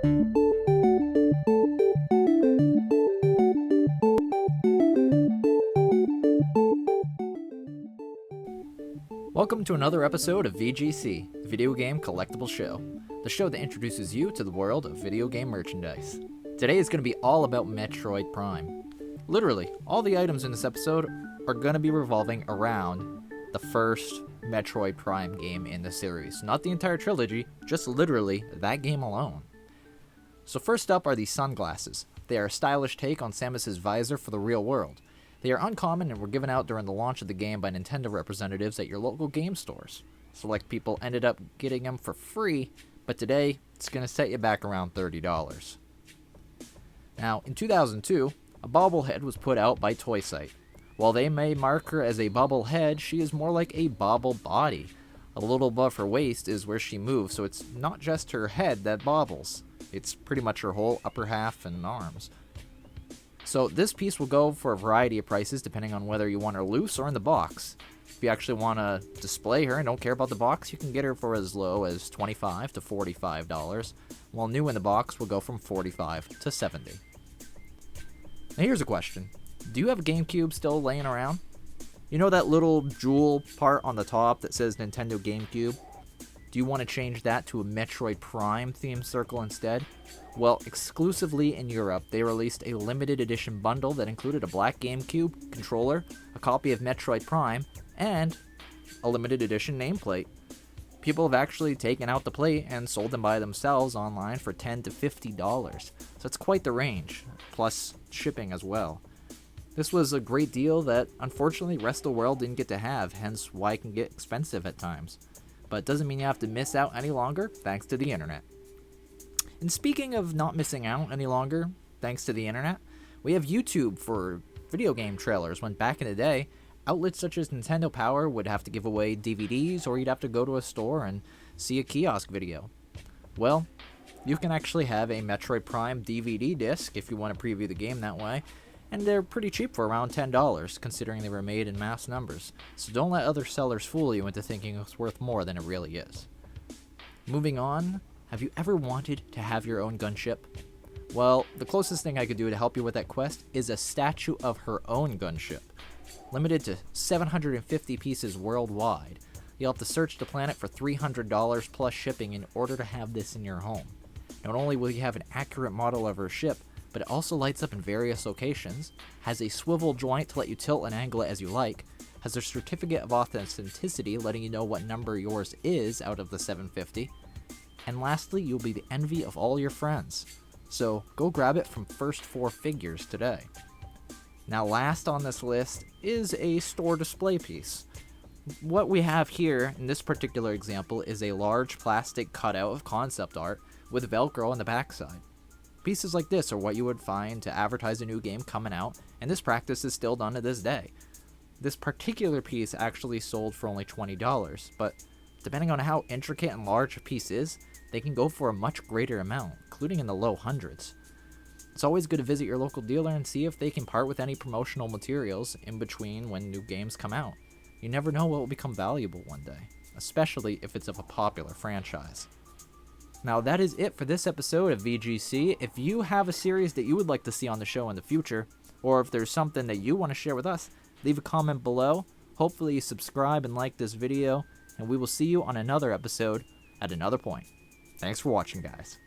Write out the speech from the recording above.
Welcome to another episode of VGC, Video Game Collectible Show, the show that introduces you to the world of video game merchandise. Today is going to be all about Metroid Prime. Literally, all the items in this episode are going to be revolving around the first Metroid Prime game in the series. Not the entire trilogy, just literally that game alone. So first up are these sunglasses. They are a stylish take on Samus's visor for the real world. They are uncommon and were given out during the launch of the game by Nintendo representatives at your local game stores. Select people ended up getting them for free, but today it's going to set you back around $30. Now, in 2002, a Bobble Head was put out by Toy Site. While they may mark her as a Bobble Head, she is more like a Bobble Body. A little above her waist is where she moves, so it's not just her head that bobbles. It's pretty much her whole upper half and arms. So this piece will go for a variety of prices depending on whether you want her loose or in the box. If you actually want to display her and don't care about the box, you can get her for as low as $25 to $45, while new in the box will go from $45 to $70. Now here's a question. Do you have a Gamecube still laying around? You know that little jewel part on the top that says Nintendo Gamecube? Do you want to change that to a Metroid Prime themed circle instead? Well, exclusively in Europe, they released a limited edition bundle that included a black GameCube controller, a copy of Metroid Prime, and a limited edition nameplate. People have actually taken out the plate and sold them by themselves online for $10 to $50, so it's quite the range, plus shipping as well. This was a great deal that, unfortunately, the rest of the world didn't get to have, hence why it can get expensive at times. But it doesn't mean you have to miss out any longer, thanks to the internet. And speaking of not missing out any longer, thanks to the internet, we have YouTube for video game trailers, when back in the day, outlets such as Nintendo Power would have to give away DVDs, or you'd have to go to a store and see a kiosk video. Well, you can actually have a Metroid Prime DVD disc if you want to preview the game that way, and they're pretty cheap for around $10, considering they were made in mass numbers. So don't let other sellers fool you into thinking it's worth more than it really is. Moving on, have you ever wanted to have your own gunship? Well, the closest thing I could do to help you with that quest is a statue of her own gunship. Limited to 750 pieces worldwide. You'll have to search the planet for $300 plus shipping in order to have this in your home. Not only will you have an accurate model of her ship, but it also lights up in various locations, has a swivel joint to let you tilt and angle it as you like, has a certificate of authenticity letting you know what number yours is out of the 750, and lastly, you'll be the envy of all your friends. So go grab it from First 4 Figures today. Now last on this list is a store display piece. What we have here in this particular example is a large plastic cutout of concept art with Velcro on the backside. Pieces like this are what you would find to advertise a new game coming out, and this practice is still done to this day. This particular piece actually sold for only $20, but depending on how intricate and large a piece is, they can go for a much greater amount, including in the low hundreds. It's always good to visit your local dealer and see if they can part with any promotional materials in between when new games come out. You never know what will become valuable one day, especially if it's of a popular franchise. Now that is it for this episode of VGC. If you have a series that you would like to see on the show in the future, or if there's something that you want to share with us, leave a comment below. Hopefully you subscribe and like this video, and we will see you on another episode at another point. Thanks for watching, guys.